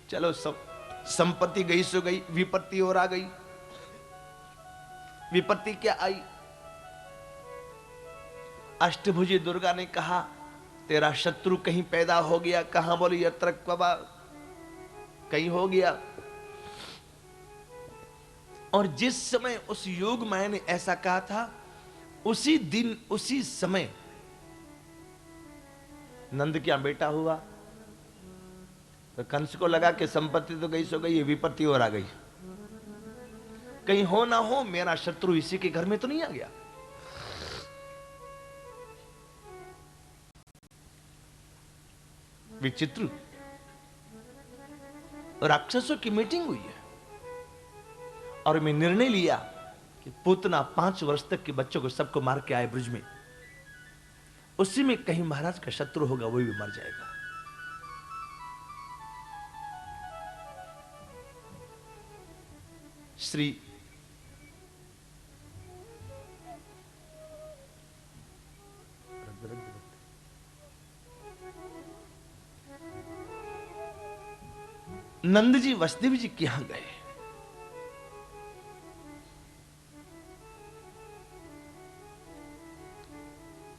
चलो सब संपत्ति गई सो गई, विपत्ति और आ गई। विपत्ति क्या आई? अष्टभुजी दुर्गा ने कहा तेरा शत्रु कहीं पैदा हो गया। कहां? बोली यत्र क्वबा, कहीं हो गया। और जिस समय उस युग मैंने ऐसा कहा था, उसी दिन उसी समय नंद क्या बेटा हुआ। तो कंस को लगा कि संपत्ति तो गई सो गई, विपत्ति और आ गई। कहीं हो ना हो मेरा शत्रु इसी के घर में तो नहीं आ गया। विचित्र। राक्षसों की मीटिंग हुई है और मैं निर्णय लिया कि पूतना 5 वर्ष तक के बच्चों को सबको मार के आए ब्रज में। उसी में कहीं महाराज का शत्रु होगा, वही भी मर जाएगा। श्री नंद जी वसुदेव जी के यहां गए।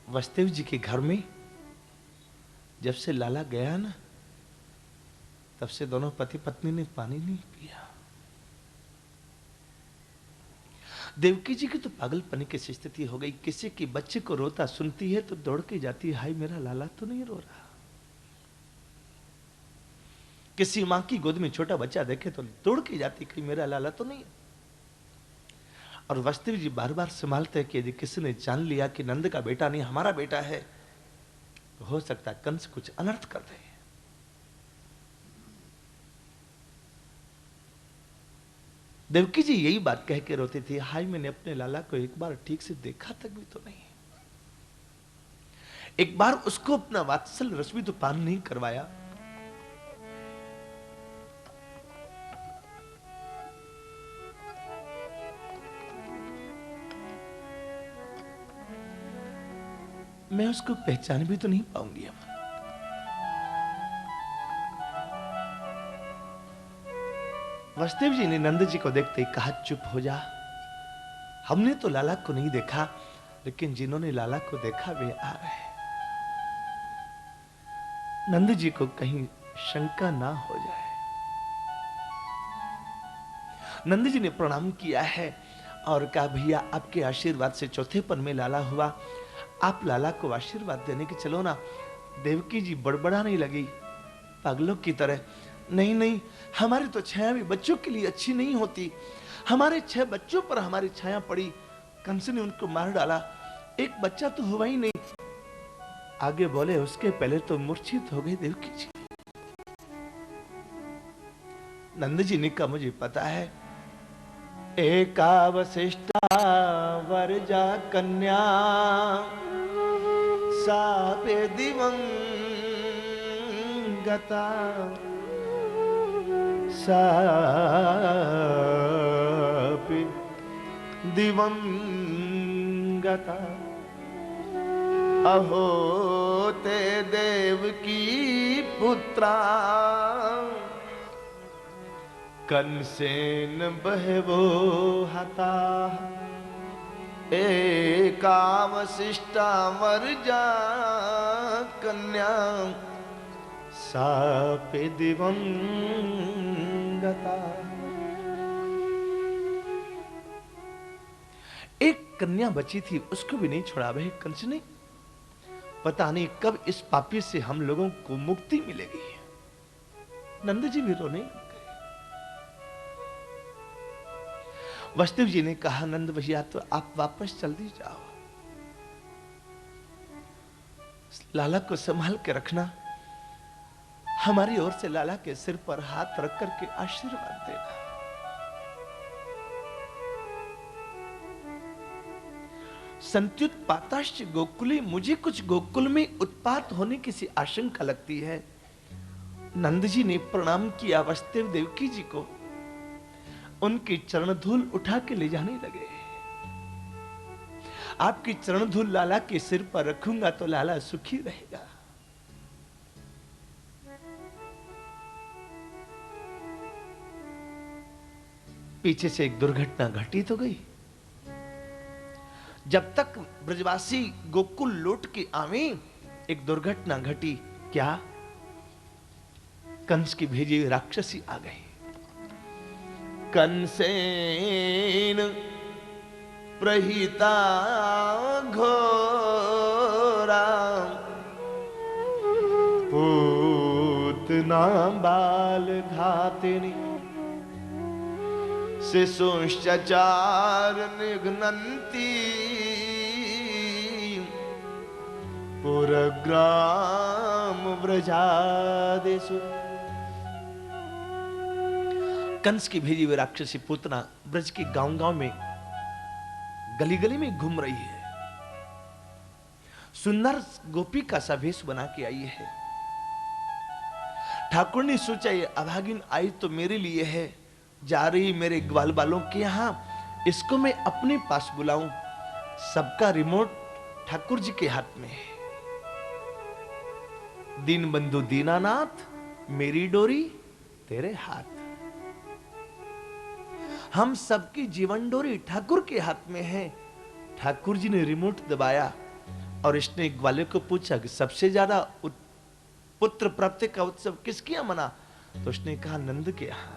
वसुदेव जी के घर में जब से लाला गया ना, तब से दोनों पति पत्नी ने पानी नहीं पिया। देवकी जी की तो पागलपन की स्थिति हो गई। किसी के बच्चे को रोता सुनती है तो दौड़ के जाती है, हाय मेरा लाला तो नहीं रो रहा। किसी मां की गोद में छोटा बच्चा देखे तो दौड़ के जाती, कहीं मेरा लाला तो नहीं। और वसुदेव जी बार बार संभालते हैं कि यदि किसी ने जान लिया कि नंद का बेटा नहीं हमारा बेटा है, तो हो सकता है कंस कुछ अनर्थ कर दे। देवकी जी यही बात कह के रोती थी, हाय मैंने अपने लाला को एक बार ठीक से देखा तक भी तो नहीं, एक बार उसको अपना वात्सल रस भी तो पान नहीं करवाया। मैं उसको पहचान भी तो नहीं पाऊंगी अब। वसुदेव जी ने नंद जी को देखते ही कहा, चुप हो जा, हमने तो लाला को नहीं देखा, लेकिन जिन्होंने लाला को देखा वे आ रहे। नंद जी को कहीं शंका ना हो जाए। नंद जी ने प्रणाम किया है और कहा, भैया आपके आशीर्वाद से चौथे पन में लाला हुआ, आप लाला को आशीर्वाद देने के चलो ना। देवकी जी बड़बड़ाने लगी पागलों की तरह, नहीं नहीं, हमारी तो छाया भी बच्चों के लिए अच्छी नहीं होती। हमारे 6 बच्चों पर हमारी छाया पड़ी, कंस ने उनको मार डाला, एक बच्चा तो हुआ ही नहीं। आगे बोले उसके पहले तो मूर्छित हो गई देवकी जी। नंद जी ने कहा, मुझे पता है, एका वसिष्ठा वरजा कन्या सापे दिवंगता, सापे दिवंगता, अहो ते देवकी पुत्रा कंसेन बहवो हता, एका वसिष्ठा वर्जा कन्या सापे दिवंगता। एक कन्या बची थी, उसको भी नहीं छोड़ा भाई कंस ने। पता नहीं कब इस पापी से हम लोगों को मुक्ति मिलेगी। नंद जी भी रोने लगे। वसुदेव जी ने कहा, नंद भैया तो आप वापस जल्दी जाओ, लाला को संभाल के रखना, हमारी ओर से लाला के सिर पर हाथ रख करके आशीर्वाद देना। संत्युत्पाताश्च गोकुले, मुझे कुछ गोकुल में उत्पात होने की सी आशंका लगती है। नंद जी ने प्रणाम किया वसुदेव देवकी जी को, उनकी चरण धूल उठा के ले जाने लगे। आपकी चरण धूल लाला के सिर पर रखूंगा तो लाला सुखी रहेगा। पीछे से एक दुर्घटना घटी तो गई। जब तक ब्रजवासी गोकुल लौट के आवे, एक दुर्घटना घटी। क्या? कंस की भेजी हुई राक्षसी आ गई। कंसेन प्रहिता घोरा पूतना बाल घातिनी शिशुश्चचार निघ्नन्ति पुरग्राम व्रजादिषु। कंस की भेजी हुई राक्षसी पूतना ब्रज के गांव-गांव में, गली-गली में घूम रही है। सुंदर गोपी का सा वेश बना के आई है। ठाकुर ने सोचा ये अभागिन आई तो मेरे लिए है, जा रही मेरे ग्वाल बालों के यहां, इसको मैं अपने पास बुलाऊं। सबका रिमोट ठाकुर जी के हाथ में है। दीन बंधु दीनानाथ, मेरी डोरी तेरे हाथ। हम सबकी जीवन डोरी ठाकुर के हाथ में है। ठाकुर जी ने रिमोट दबाया और इसने ग्वाले को पूछा कि सबसे ज्यादा पुत्र प्राप्ति का उत्सव किसके यहां मना? तो उसने कहा नंद के यहां।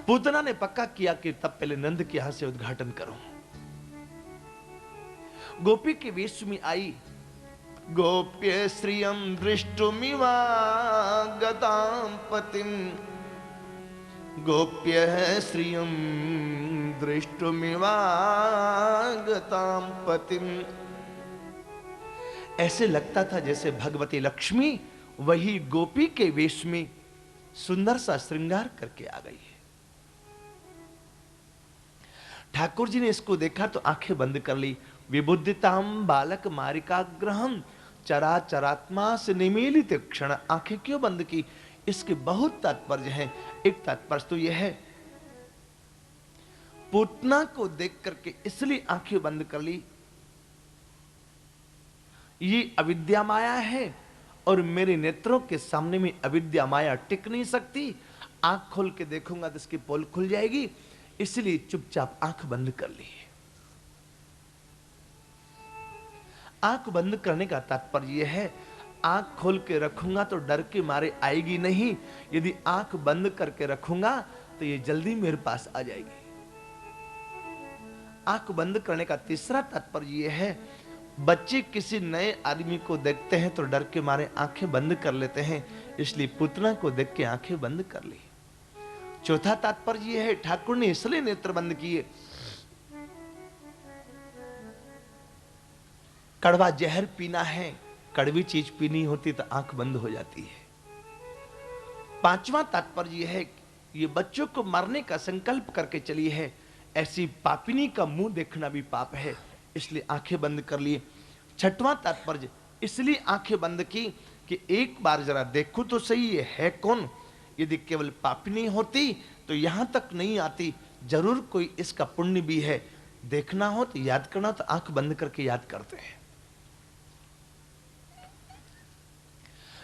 पूतना ने पक्का किया कि तब पहले नंद के यहां से उद्घाटन करूं। गोपी के वेश में आई। गोप्य श्रियम दृष्टुमिवागतां पतिम, गोप्य श्रियम दृष्टुमिवागतां पतिम। ऐसे लगता था जैसे भगवती लक्ष्मी वही गोपी के वेश में सुंदर सा श्रृंगार करके आ गई है। ठाकुर जी ने इसको देखा तो आंखें बंद कर ली। विबुद्धिताम बालक मारिकाग्रहम चराचरात्मा से निमीलित क्षण। आंखें क्यों बंद की? इसके बहुत तात्पर्य हैं। एक तात्पर्य तो यह है, पूतना को देख करके इसलिए आंखें बंद कर ली, ये अविद्या माया है और मेरे नेत्रों के सामने में अविद्या माया टिक नहीं सकती। आंख खोल के देखूंगा तो इसकी पोल खुल जाएगी, इसलिए चुपचाप आंख बंद कर ली। आंख बंद करने का तात्पर्य यह है, आंख खोल के रखूंगा तो डर के मारे आएगी नहीं, यदि आंख बंद करके रखूंगा तो ये जल्दी मेरे पास आ जाएगी। आंख बंद करने का तीसरा तात्पर्य यह है, बच्चे किसी नए आदमी को देखते हैं तो डर के मारे आंखें बंद कर लेते हैं, इसलिए पुतना को देख के आंखें बंद कर ली। चौथा तात्पर्य यह है, ठाकुर ने इसलिए नेत्र बंद किए, कड़वा जहर पीना है, कड़वी चीज पीनी होती तो आंख बंद हो जाती है। पांचवा तात्पर्य यह है, ये बच्चों को मारने का संकल्प करके चली है, ऐसी पापिनी का मुंह देखना भी पाप है, इसलिए आंखें बंद कर लिए। छठवां तात्पर्य इसलिए आंखें बंद की कि एक बार जरा देखो तो सही ये है कौन। यदि केवल पापिनी होती तो यहां तक नहीं आती, जरूर कोई इसका पुण्य भी है। देखना हो तो याद करना, तो आंख बंद करके याद करते हैं।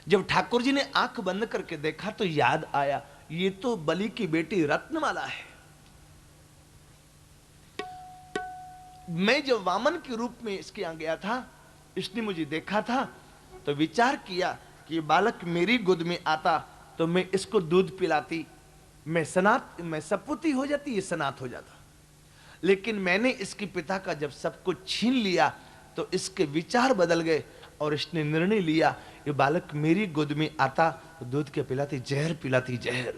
जब ठाकुर जी ने आंख बंद करके देखा तो याद आया, ये तो बलि की बेटी रत्नमाला है। मैं जब वामन के रूप में इसके यहां गया था, इसने मुझे देखा था तो विचार किया कि बालक मेरी गोद में आता तो मैं इसको दूध पिलाती, मैं सपूती हो जाती, ये सनात हो जाता। लेकिन मैंने इसके पिता का जब सब कुछ छीन लिया तो इसके विचार बदल गए और इसने निर्णय लिया, ये बालक मेरी गोद में आता तो दूध के पिलाती, जहर पिलाती, जहर।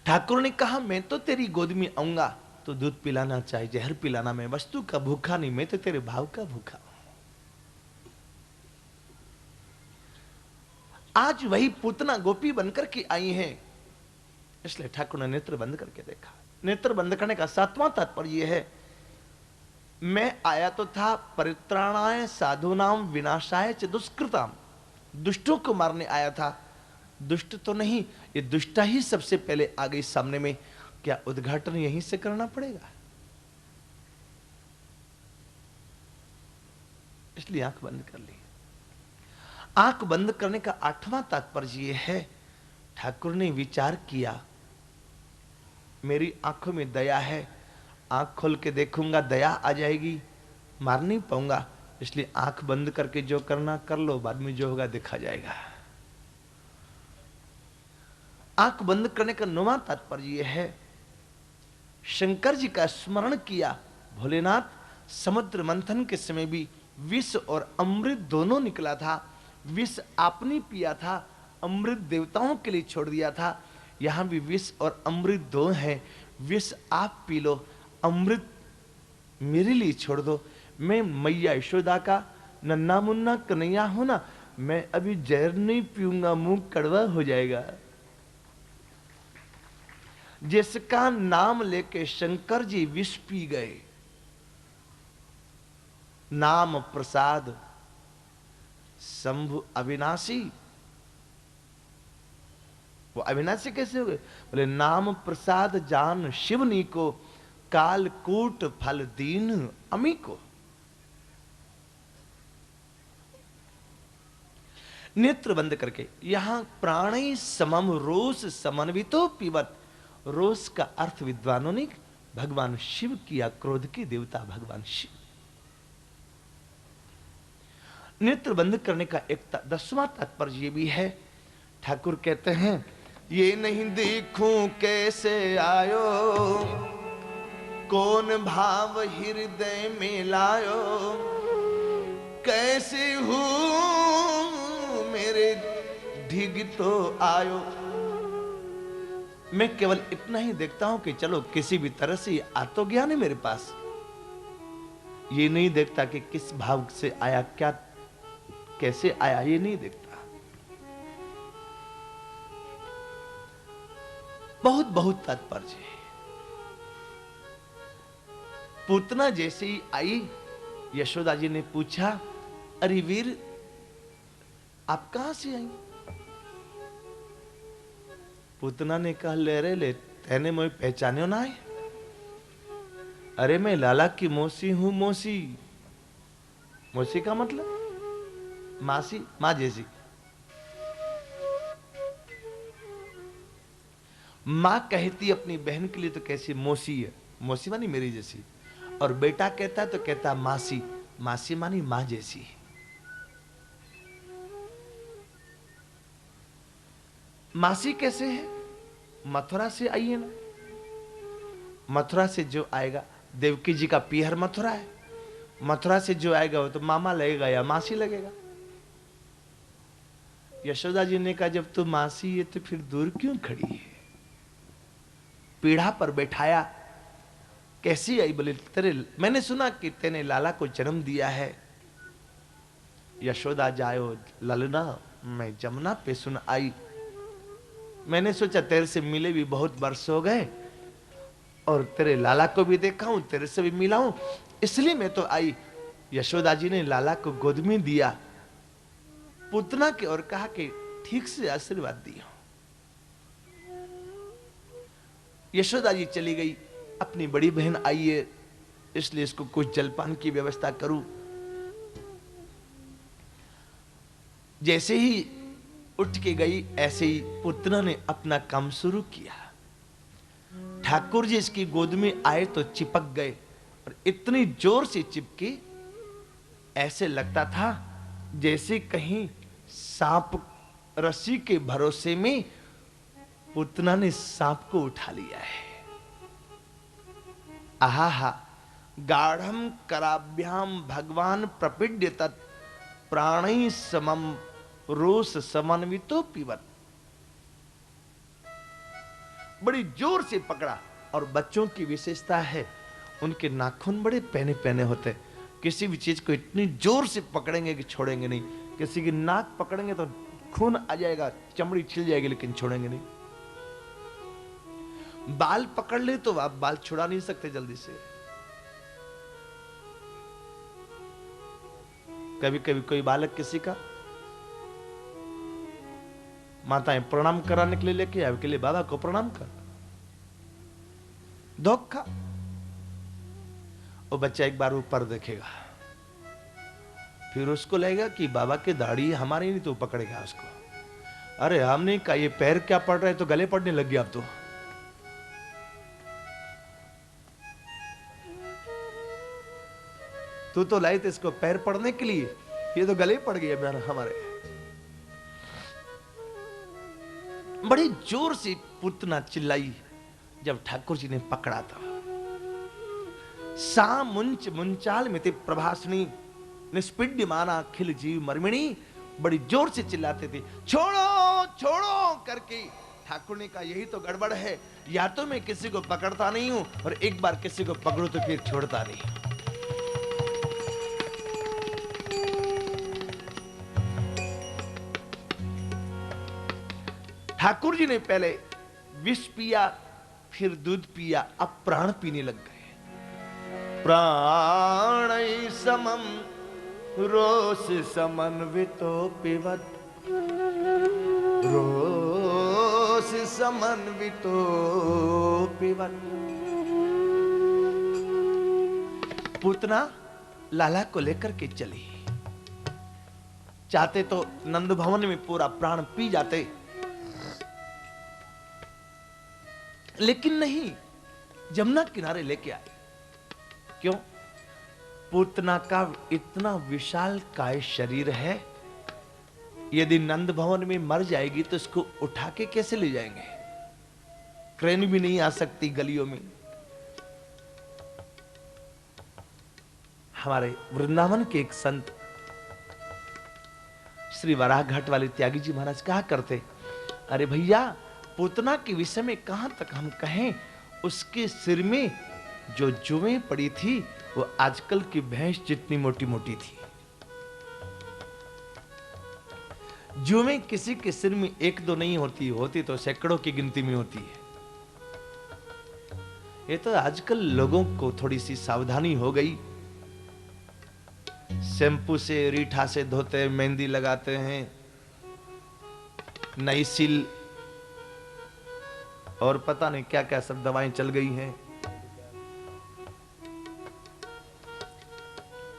ठाकुर ने कहा, मैं तो तेरी गोद में आऊंगा तो दूध पिलाना चाहे जहर पिलाना, मैं वस्तु का भूखा नहीं, मैं तो तेरे भाव का भूखा। आज वही पूतना गोपी बनकर के आई हैं, इसलिए ठाकुर ने नेत्र बंद करके देखा। नेत्र बंद करने का सातवां तात्पर्य यह है, मैं आया तो था परित्राणाय साधुनाम विनाशाय च दुष्कृताम, दुष्टों को मारने आया था। दुष्ट तो नहीं, ये दुष्टा ही सबसे पहले आ गई सामने में। क्या उद्घाटन यहीं से करना पड़ेगा? इसलिए आंख बंद कर ली। आंख बंद करने का 8वां तात्पर्य यह है, ठाकुर ने विचार किया मेरी आंखों में दया है, आंख खोल के देखूंगा दया आ जाएगी, मार नहीं पाऊंगा, इसलिए आंख बंद करके जो करना कर लो, बाद में जो होगा देखा जाएगा। आंख बंद करने का 9वां तात्पर्य यह है, शंकर जी का स्मरण किया। भोलेनाथ, समुद्र मंथन के समय भी विष और अमृत दोनों निकला था। विष आपने पिया था, अमृत देवताओं के लिए छोड़ दिया था। यहां भी विष और अमृत दो है, विष आप पी लो, अमृत मेरे लिए छोड़ दो। मैं मैया यशोदा का नन्ना मुन्ना कन्हैया हूं ना, मैं अभी जहर नहीं पीऊंगा, मुंह कड़वा हो जाएगा। जिसका नाम लेके शंकर जी विष पी गए, नाम प्रसाद शंभु अविनाशी। वो अविनाशी कैसे हो गए? बोले नाम प्रसाद जान शिवनी को, कालकूट फल दीन अमी को। नेत्र बंद करके, यहां प्राणी समम रोष समन्वितो पीवत। रोष का अर्थ विद्वानों ने भगवान शिव किया, क्रोध के देवता भगवान शिव। नेत्र बंद करने का एक 10वां तात्पर्य ये भी है, ठाकुर कहते हैं ये नहीं देखूं कैसे आयो, कौन भाव हृदय में लायो, कैसे हूं मेरे ढिग तो आयो। मैं केवल इतना ही देखता हूं कि चलो किसी भी तरह से आ तो गया नहीं मेरे पास, ये नहीं देखता कि किस भाव से आया, क्या कैसे आया, ये नहीं देखता। बहुत बहुत तात्पर्य है। पूतना जैसे ही आई, यशोदा जी ने पूछा, अरे वीर आप कहां से आई? पूतना ने कहा, ले रे ले, तेने मुझे पहचाने ना है? अरे मैं लाला की मौसी हूं। मौसी, मौसी का मतलब मासी, मां जैसी। मां कहती अपनी बहन के लिए तो कैसी मौसी है, मौसी मानी मेरी जैसी, और बेटा कहता तो कहता मासी, मासी मानी मां जैसी। मासी कैसे है? मथुरा से आई है ना, मथुरा से जो आएगा, देवकी जी का पीहर मथुरा है, मथुरा से जो आएगा वो तो मामा लगेगा या मासी लगेगा। यशोदा जी ने कहा, जब तू मासी है तो फिर दूर क्यों खड़ी है? पीढ़ा पर बैठाया, कैसी आई? बोले तेरे, मैंने सुना कि तेने लाला को जन्म दिया है। यशोदा जायो ललना, मैं जमुना पे सुन आई, मैंने सोचा तेरे से मिले भी बहुत वर्ष हो गए, और तेरे लाला को भी देखा हूं, तेरे से भी मिला हूं, इसलिए मैं तो आई। यशोदा जी ने लाला को गोद में दिया, पूतना के, और कहा कि ठीक से आशीर्वाद दिया। यशोदा जी चली गई, अपनी बड़ी बहन आई है, इसलिए इसको कुछ जलपान की व्यवस्था करूं। जैसे ही उठ के गई, ऐसे ही पुतना ने अपना काम शुरू किया। ठाकुर जी इसकी गोद में आए तो चिपक गए, और इतनी जोर से चिपके ऐसे लगता था जैसे कहीं सांप, रस्सी के भरोसे में पुतना ने सांप को उठा लिया है। आहा, गाढ़म कराभ्याम भगवान प्रपीड्य तत् प्राणी समम रोष समन्वितो पीवत। बड़ी जोर से पकड़ा, और बच्चों की विशेषता है, उनके नाखून बड़े पहने पहने होते हैं। किसी भी चीज को इतनी जोर से पकड़ेंगे कि छोड़ेंगे नहीं। किसी की नाक पकड़ेंगे तो खून आ जाएगा, चमड़ी छिल जाएगी, लेकिन छोड़ेंगे नहीं। बाल पकड़ ले तो आप बाल छुड़ा नहीं सकते जल्दी से। कभी कभी कोई बालक किसी का, माताएं प्रणाम कराने के लिए लेके आए, के लिए बाबा को प्रणाम कर, धोखा। वो बच्चा एक बार ऊपर देखेगा, फिर उसको लगेगा कि बाबा की दाढ़ी हमारी नहीं, तो पकड़ेगा उसको। अरे हमने कहा ये पैर क्या पड़ रहा है, तो गले पड़ने लग गया अब तो। तू तो लाई थे इसको पैर पड़ने के लिए, ये तो गले पड़ गए हमारे। बड़ी जोर से पूतना चिल्लाई जब ठाकुर जी ने पकड़ा था। सा मुंच मुंचाल मिति प्रभासनी निष्पिड्यमाना खिल जीव मर्मिणी, बड़ी जोर से चिल्लाते थे छोड़ो छोड़ो करके। ठाकुर ने कहा यही तो गड़बड़ है, या तो मैं किसी को पकड़ता नहीं हूं, और एक बार किसी को पकड़ू तो फिर छोड़ता नहीं। ठाकुर जी ने पहले विष पिया, फिर दूध पिया, अब प्राण पीने लग गए। प्राण समम रोष समन्वितो पिबत, रोष समन्वितो पिबत। पूतना लाला को लेकर के चली। चाहते तो नंद भवन में पूरा प्राण पी जाते, लेकिन नहीं, जमुना किनारे लेके आए। क्यों? पूतना का इतना विशाल काय शरीर है, यदि नंद भवन में मर जाएगी तो इसको उठा के कैसे ले जाएंगे? क्रेन भी नहीं आ सकती गलियों में। हमारे वृंदावन के एक संत श्री वराह घाट वाले त्यागी जी महाराज कहा करते, अरे भैया पूतना के विषय में कहां तक हम कहें, उसके सिर में जो जुएं पड़ी थी वो आजकल की भैंस जितनी मोटी मोटी थी। जुएं किसी के सिर में एक दो नहीं होती, होती तो सैकड़ों की गिनती में होती है। ये तो आजकल लोगों को थोड़ी सी सावधानी हो गई, शैम्पू से रीठा से धोते हैं, मेहंदी लगाते हैं, नाइसिल और पता नहीं क्या क्या सब दवाएं चल गई हैं।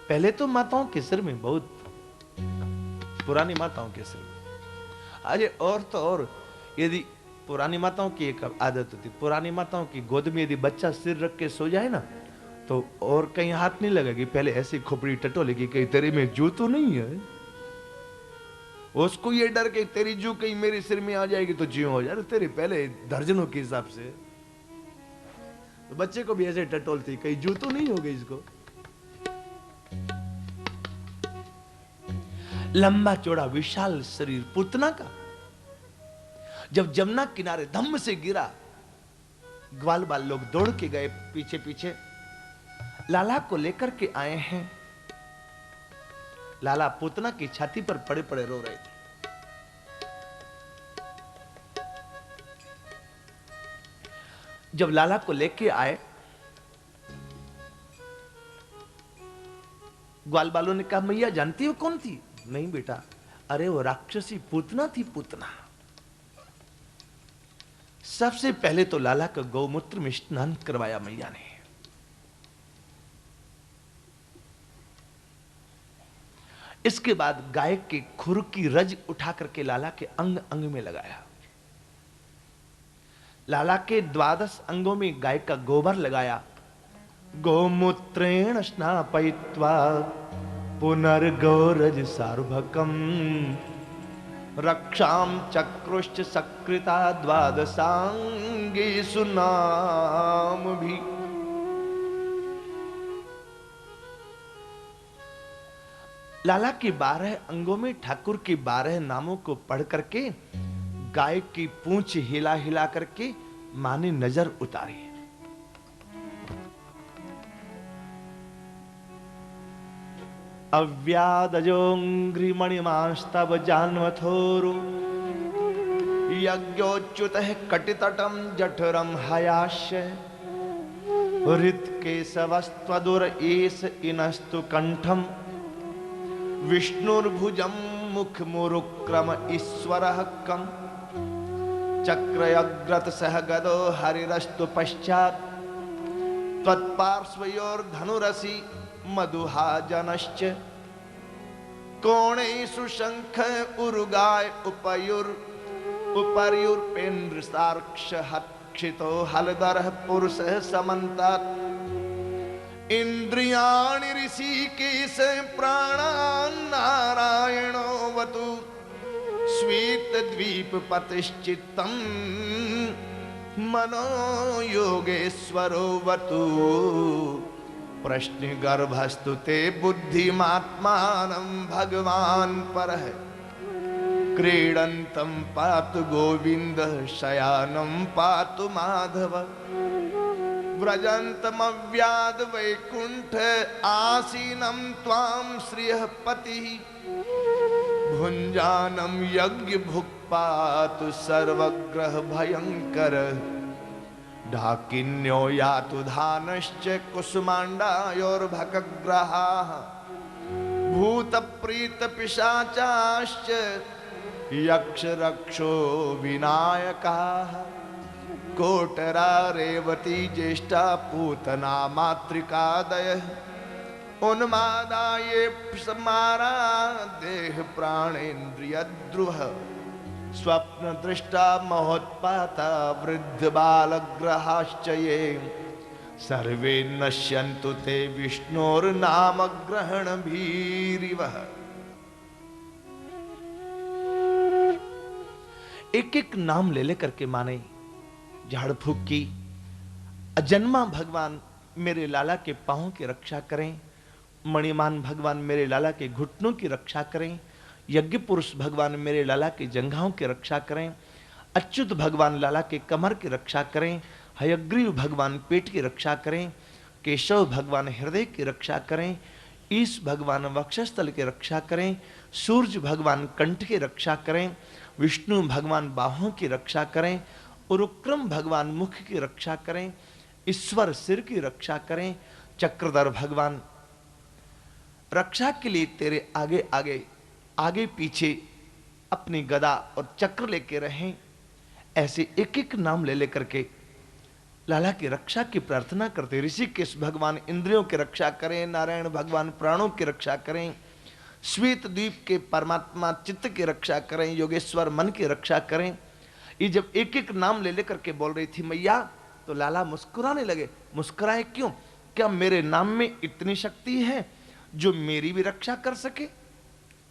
पहले तो माताओं के सिर में, बहुत पुरानी माताओं के सिर में, अरे और तो और, यदि पुरानी माताओं की एक आदत होती, पुरानी माताओं की गोद में यदि बच्चा सिर रख के सो जाए ना, तो और कहीं हाथ नहीं लगेगी, पहले ऐसी खोपड़ी टटोलेगी कहीं तेरे में जू तो नहीं है। उसको ये डर के तेरी जू कहीं मेरे सिर में आ जाएगी तो ज्यों हो जाए तेरे, पहले दर्जनों के हिसाब से तो बच्चे को भी ऐसे टटोलती, कहीं जू तो नहीं हो गई इसको। लंबा चौड़ा विशाल शरीर पूतना का, जब जमुना किनारे धम्म से गिरा, ग्वाल बाल लोग दौड़ के गए पीछे पीछे, लाला को लेकर के आए हैं। लाला पूतना की छाती पर पड़े पड़े रो रहे थे। जब लाला को लेके आए, ग्वाल बालों ने कहा मैया जानती हो कौन थी? नहीं बेटा, अरे वो राक्षसी पूतना थी, पूतना। सबसे पहले तो लाला का गौमूत्र में स्नान करवाया मैया ने। इसके बाद गाय के खुर की रज उठा करके लाला के अंग अंग में लगाया। लाला के 12 अंगों में गाय का गोबर लगाया। गोमूत्रेण स्नापयित्वा पुनर्गौरज सार्वभकम रक्षाम चक्रुश्च सकृता 12 सुनाम भी। लाला के 12 अंगों में ठाकुर के 12 नामों को पढ़ करके गाय की पूंछ हिला हिला करके मां ने नजर उतारी। अव्यादजोंघ्रिमणिमांस्तव जान्वथोरु यज्ञोच्युतः कटितटं जठरं हयास्य हृत्केशवस्त्वदुर एष इनस्तु कंठम विष्णुर्भुजं मुखमुरुक्रम ईश्वरः कम् चक्रयग्रत सह गदो हरिरस्तु पश्चात् त्वत्पार्श्वयोर्धनुरसि मधुहाजनश्च कोणेषु शंख उरुगाय उपर्युर्पेन्द्र सार्क्ष हक्षितो हलधरः पुरुषः समन्तात् इंद्रियाणि ऋषिकेश प्राणान् नारायणो वतु श्वेत द्वीप पतिश्चित्तम् मनो योगेश्वरो वतु प्रश्न गर्भस्तु ते बुद्धिमात्मानं भगवान् परः क्रीडन्तं पातु गोविन्दः शयानं पातु माधव व्रजन्तमव्याद वैकुंठ आसीनं त्वां श्रियः पतिः भुञ्जानं यज्ञ भुक् पातु सर्वग्रह भयंकर ढाकिन्यो यातु धानश्च कुसुमाण्डायोर्भकग्रहाः भूत प्रीत पिशाचाश्च यक्ष रक्षो विनायकाः कोटरा रेवती ज्येष्ठा पूतना मातृकादयः उन्मादाये समारा देह प्राणेन्द्रियद्रुह स्वप्न दृष्टा महोत्पाता वृद्ध बालग्रहाश्च ये सर्वे नश्यन्तु ते विष्णोर्नाम ग्रहण भीरिवः। एक एक नाम ले लेकर के माने झाड़ फूक की। अजन्मा भगवान मेरे लाला के पांवों की रक्षा करें, मणिमान भगवान मेरे लाला के घुटनों की रक्षा करें, यज्ञ पुरुष भगवान मेरे लाला के जंघाओं की रक्षा करें, अच्युत भगवान लाला के कमर की रक्षा करें, हयग्रीव भगवान पेट की रक्षा करें, केशव भगवान हृदय की रक्षा करें, ईश भगवान वक्षस्थल की रक्षा करें, सूर्य भगवान कंठ की रक्षा करें, विष्णु भगवान बाहों की रक्षा करें, उरुक्रम भगवान मुख की रक्षा करें, ईश्वर सिर की रक्षा करें, चक्रधर भगवान रक्षा के लिए तेरे आगे आगे आगे पीछे अपनी गदा और चक्र लेके रहें। ऐसे एक एक नाम ले लेकर के लाला की रक्षा की प्रार्थना करते। ऋषिकेश भगवान इंद्रियों की रक्षा करें, नारायण भगवान प्राणों की रक्षा करें, श्वेत द्वीप के परमात्मा चित्त की रक्षा करें, योगेश्वर मन की रक्षा करें। ये जब एक एक नाम ले लेकर के बोल रही थी मैया, तो लाला मुस्कुराने लगे। मुस्कुराए क्यों? क्या मेरे नाम में इतनी शक्ति है जो मेरी भी रक्षा कर सके?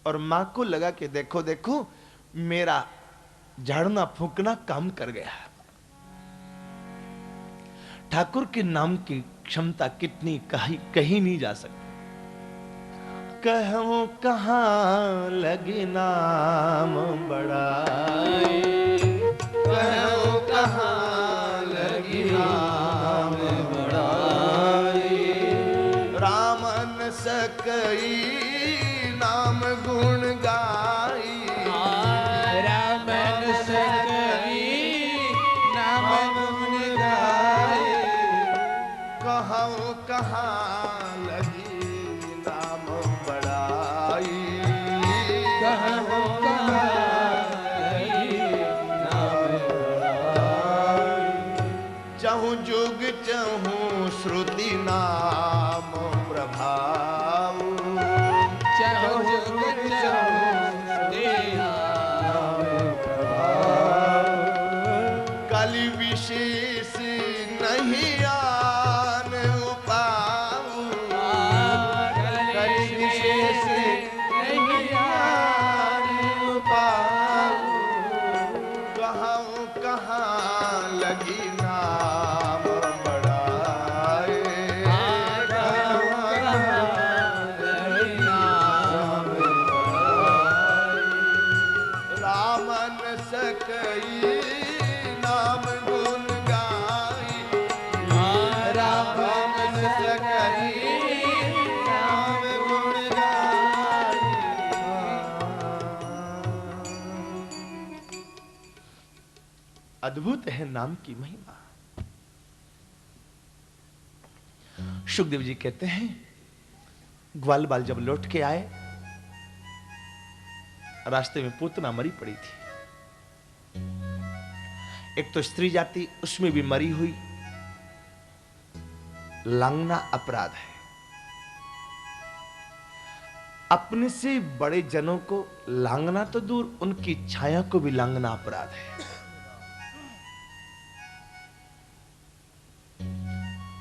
और मां को लगा कि देखो देखो मेरा झाड़ना फूंकना काम कर गया। ठाकुर के नाम की क्षमता कितनी कहीं नहीं जा सकती। कहूं कहां लगे नाम बड़ाए, कहूं कहां लगी नाम बड़ाए, रामन सकई नाम गुण गाई, रामन सकई नाम गुण गाई, कहूं कहां लगी नाम बड़ाई, कहूं कहां लगी नाम बड़ाई, चहु जुग चहु श्रुति नाम प्रभाव, चहु जुग चहु देहा कलि विशेष नहीं आन उपाऊ, कलि विशेष नहीं आन उपाऊ, कहूं कहां लगी नाम बड़ाए, रामन सकई नाम गुण गाई, रामन सकई नाम गुण गाई। अद्भुत है नाम की महिमा। सुखदेव जी कहते हैं ग्वाल बाल जब लौट के आए, रास्ते में पूतना मरी पड़ी थी। एक तो स्त्री जाति उसमें भी मरी हुई, लांगना अपराध है। अपने से बड़े जनों को लांघना तो दूर, उनकी छाया को भी लांघना अपराध है।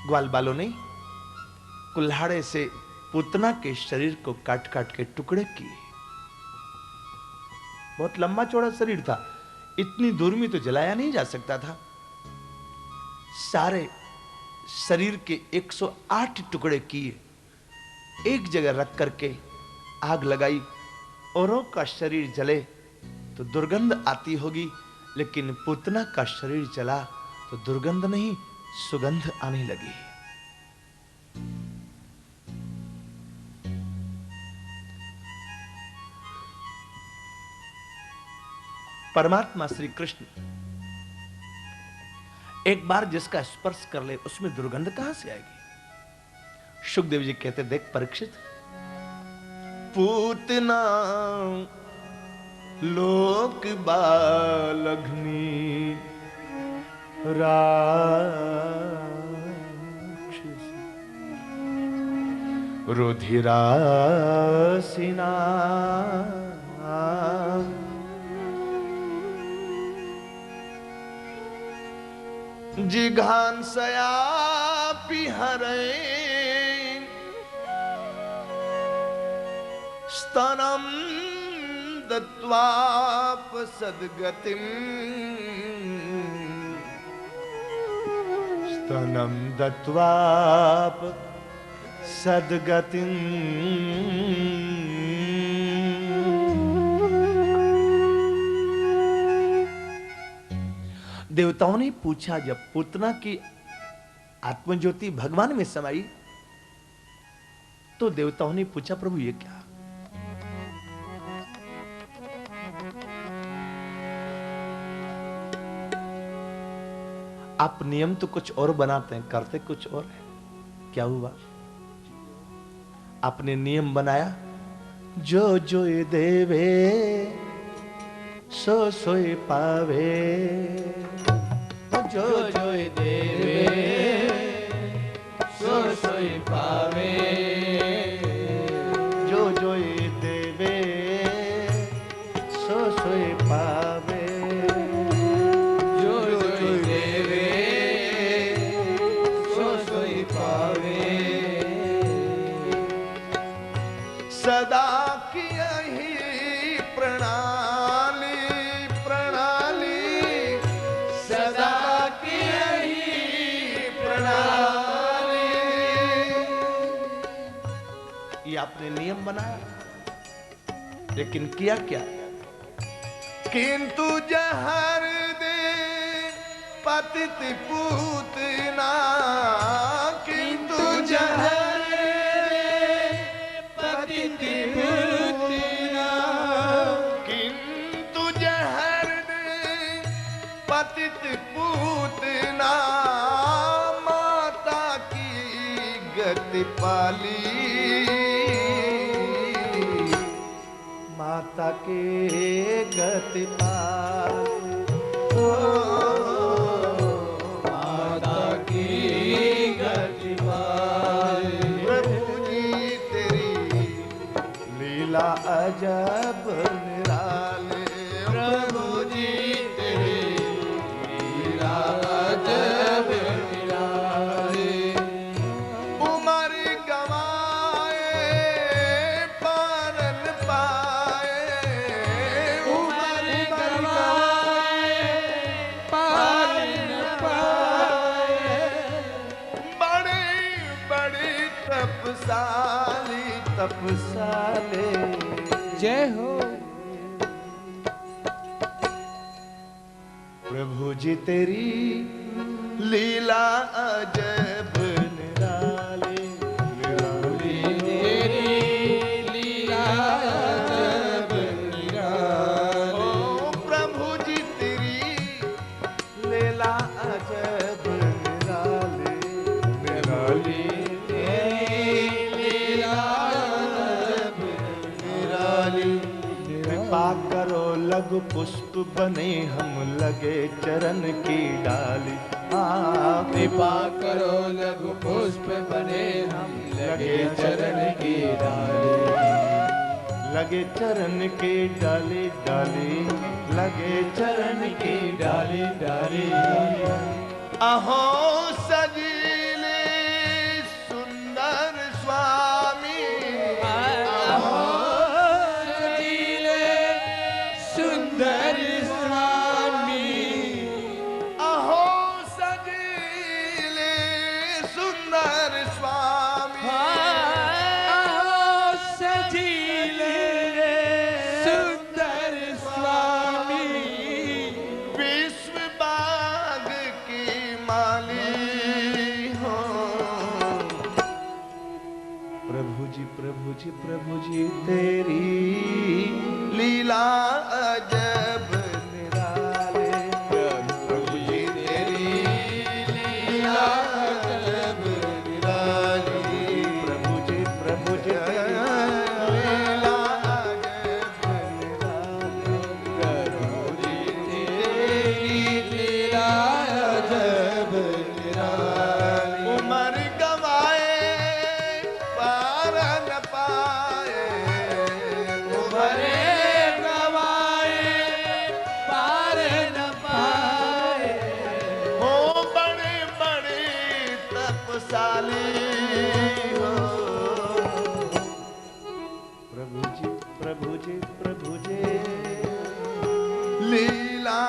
ग्वाल बालों ने कुल्हाड़े से पूतना के शरीर को काट काट के टुकड़े किए। बहुत लंबा चौड़ा शरीर था, इतनी दूर में तो जलाया नहीं जा सकता था। सारे शरीर के 108 टुकड़े किए, एक जगह रख करके आग लगाई। औरों का शरीर जले तो दुर्गंध आती होगी, लेकिन पूतना का शरीर जला तो दुर्गंध नहीं, सुगंध आने लगी। परमात्मा श्री कृष्ण एक बार जिसका स्पर्श कर ले उसमें दुर्गंध कहां से आएगी? सुखदेव जी कहते, देख परीक्षित, पूतना लोक बालघ्नी राक्षसी रुधिरासिना जिघांसया पिहरे स्तनम दत्वाप सद्गतिम स्तनम दत्वाप सद्गतिम। देवताओं ने पूछा, जब पूतना की आत्मज्योति भगवान में समाई तो देवताओं ने पूछा, प्रभु ये क्या? आप नियम तो कुछ और बनाते हैं, करते कुछ और है। क्या हुआ? आपने नियम बनाया, जो जो ये देवे सो सोए पावे, जो जो देवे सो सोई पावे, जो जो देवे सो सोए पावे, जो जो देवे सो सोई पावे। सदा की यही प्रणाली प्रणाली, सदा की यही प्रणाली। ये आपने नियम बनाया, लेकिन किया क्या? किंतु जहर दे पतित पूतना, किंतु जहर पतित पूतना, किंतु जहर दे पतित पूतना, माता की गति पाली, माता के गति पाली। माता की गति पाली। प्रभु जी तेरी लीला अजब निराले, प्रभु जी तेरी लीला अजब निराली। उमर गवाए पारन पाए, उमर गवाए पारन पाए। बड़े बड़े तपसाली तपसाले। जय हो। प्रभु जी तेरी लीला अजब निराले, निराले। तेरी लीला अजब निराली। ओ प्रभु जी तेरी लीला अजब निराले, निराले। कृपा करो लघु पुष्प बने हम लगे चरण की डाली। कृपा करो लघु पुष्प बने हम लगे चरण की डाली। लगे चरण के डाले डाले, लगे चरण के डाले डाले। अहो सजीले सुंदर स्वामी, अहो सजीले सुंदर स्वामी, अहो सजीले सुंदर स्वामी, अहो सजीले सुंदर स्वामी, विश्व बाग की माली हो। प्रभु जी प्रभु जी प्रभु जी तेरी लीला अजब निराले। प्रभु जी तेरी लीला अजब निराली। प्रभु जी लीला अजब निराली। प्रभु जी तेरी लीला अजब निराली। उमर गवाए पार न पाए, बड़े गवाए पार न पाए, हो बड़े बड़े तपशाली हो। प्रभु जी प्रभु जी प्रभु जी लीला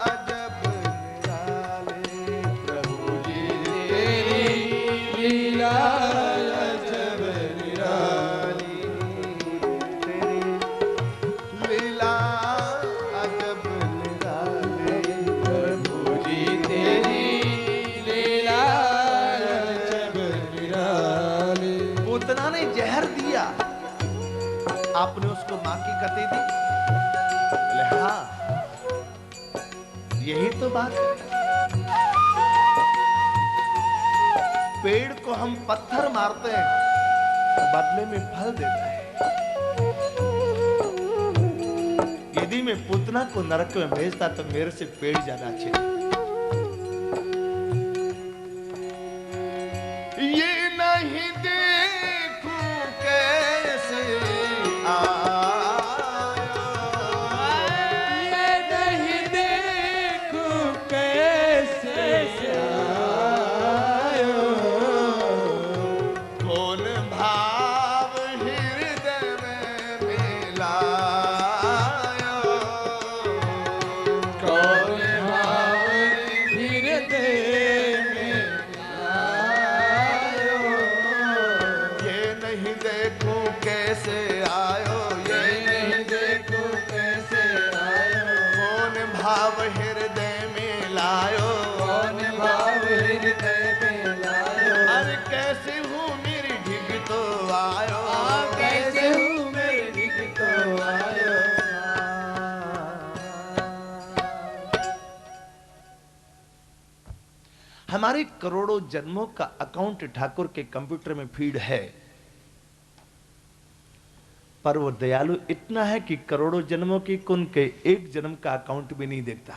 अजब निराले। प्रभु जी तेरी लीला अजब निराली। तेरी लीला अजब निराले। प्रभु जी तेरी लीला अजब निराली। पूतना ने जहर दिया, आपने उसको मां की कती दी। बोले हाँ, यही तो बात है। पेड़ को हम पत्थर मारते हैं, बदले में फल देता है। यदि मैं पूतना को नरक में भेजता तो मेरे से पेड़ ज्यादा अच्छे थे। ये नहीं देखूं कैसे आयो, ये नहीं देखूं कैसे आयो, कौन भाव हृदय में मिलायो। कौन भाव हृदय में आयो, ये नहीं देखूं कैसे आयो, ये नहीं देखूं कैसे आयो, कौन भाव हृदय में लायो। कौन भाव हृदय में लायो, अरे कैसे हूँ मेरी ढिग तो आयो, कैसे हूँ मेरे दिख तो आयो। हमारे करोड़ों जन्मों का अकाउंट ठाकुर के कंप्यूटर में फीड है, पर वो दयालु इतना है कि करोड़ों जन्मों की कुन के एक जन्म का अकाउंट भी नहीं देखता।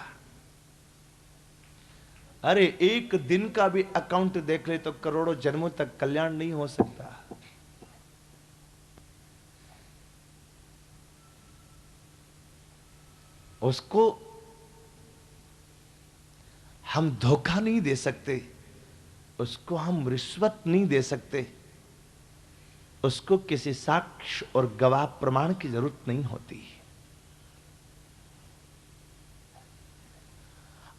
अरे एक दिन का भी अकाउंट देख ले तो करोड़ों जन्मों तक कल्याण नहीं हो सकता। उसको हम धोखा नहीं दे सकते, उसको हम रिश्वत नहीं दे सकते, उसको किसी साक्ष्य और गवाह प्रमाण की जरूरत नहीं होती।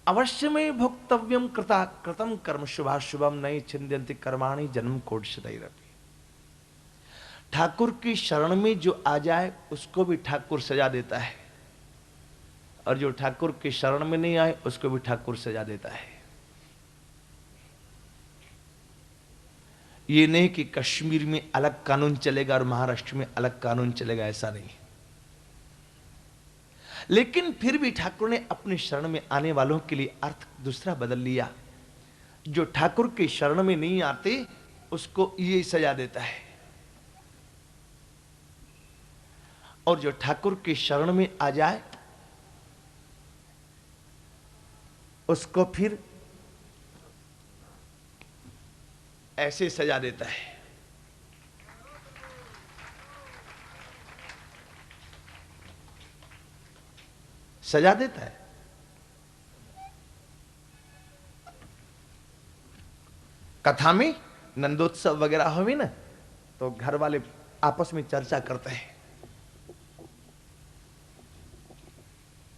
अवश्य में भोक्तव्यम कृता कृतम कर्म शुभाशुभम नहीं छिंद्यन्ति कर्माणि जन्म कोटिशतैरपि। ठाकुर की शरण में जो आ जाए उसको भी ठाकुर सजा देता है, और जो ठाकुर की शरण में नहीं आए उसको भी ठाकुर सजा देता है। ये नहीं कि कश्मीर में अलग कानून चलेगा और महाराष्ट्र में अलग कानून चलेगा, ऐसा नहीं। लेकिन फिर भी ठाकुर ने अपनी शरण में आने वालों के लिए अर्थ दूसरा बदल लिया। जो ठाकुर की शरण में नहीं आते उसको ये सजा देता है, और जो ठाकुर की शरण में आ जाए उसको फिर ऐसे सजा देता है। सजा देता है। कथा में नंदोत्सव वगैरह हुई ना, तो घर वाले आपस में चर्चा करते हैं,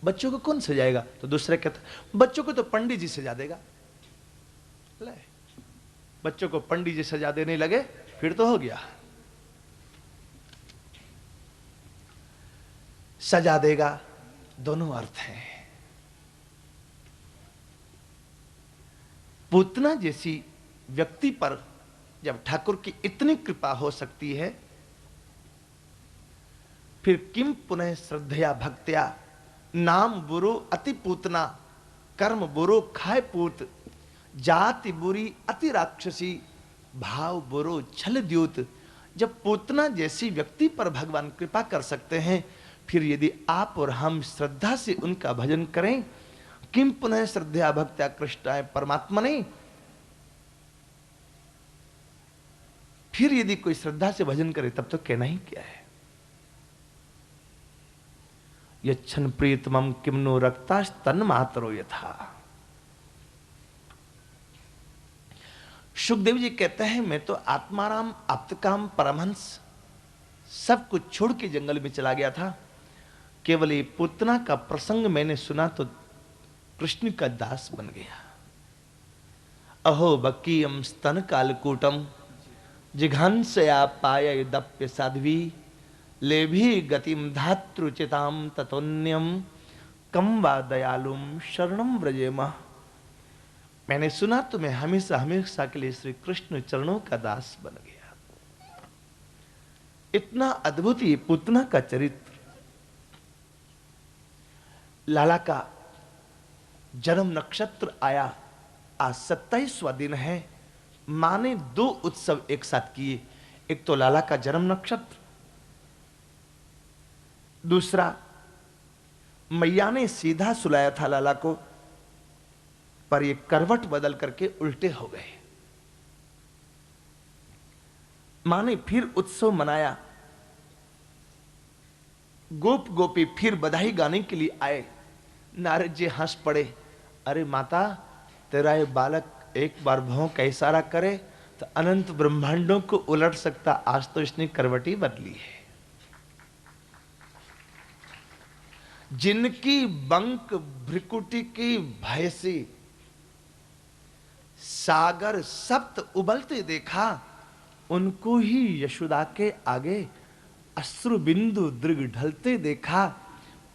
बच्चों को कौन सजाएगा? तो दूसरे कहते बच्चों को तो पंडित जी सजा देगा। ले, बच्चों को पंडित जी सजा देने लगे, फिर तो हो गया। सजा देगा, दोनों अर्थ हैं। पूतना जैसी व्यक्ति पर जब ठाकुर की इतनी कृपा हो सकती है, फिर किम पुनः श्रद्धया भक्त्या नाम बुरो अति पूतना कर्म बुरो खाए पूत जाति बुरी अति राक्षसी भाव बुरो छल द्यूत। जब पूतना जैसी व्यक्ति पर भगवान कृपा कर सकते हैं, फिर यदि आप और हम श्रद्धा से उनका भजन करें, किम पुनः श्रद्धया भक्त्या कृष्णाय परमात्मने, फिर यदि कोई श्रद्धा से भजन करे तब तो कहना ही क्या है। यच्छन प्रीतमम किमनो रक्ताश तन मातरो यथा। सुखदेव जी कहते हैं, मैं तो आत्माराम आप्तकाम परमहंस सब कुछ छोड़ के जंगल में चला गया था। केवल ये पूतना का प्रसंग मैंने सुना तो कृष्ण का दास बन गया। अहो बकीयम स्तन कालकूटम जिघांसया पाय दप्य साध्वी लेभी गतिम धातृचिताम ततोन्यम कम वा दयालुम शरणम व्रजेम। मैंने सुना तो मैं हमेशा हमेशा के लिए श्री कृष्ण चरणों का दास बन गया। इतना अद्भुत ये पूतना का चरित्र। लाला का जन्म नक्षत्र आया, आज 27वां दिन है। मां ने 2 उत्सव एक साथ किए, एक तो लाला का जन्म नक्षत्र, दूसरा मैया ने सीधा सुलाया था लाला को, पर ये करवट बदल करके उल्टे हो गए। मां ने फिर उत्सव मनाया, गोप गोपी फिर बधाई गाने के लिए आए। नारद जी हंस पड़े, अरे माता, तेरा ये बालक एक बार भौं का इशारा करे तो अनंत ब्रह्मांडों को उलट सकता, आज तो इसने करवटी बदली है। जिनकी बंक भ्रिकुटी की भय से सागर सप्त उबलते देखा, उनको ही यशोदा के आगे अश्रु बिंदु दृग ढलते देखा।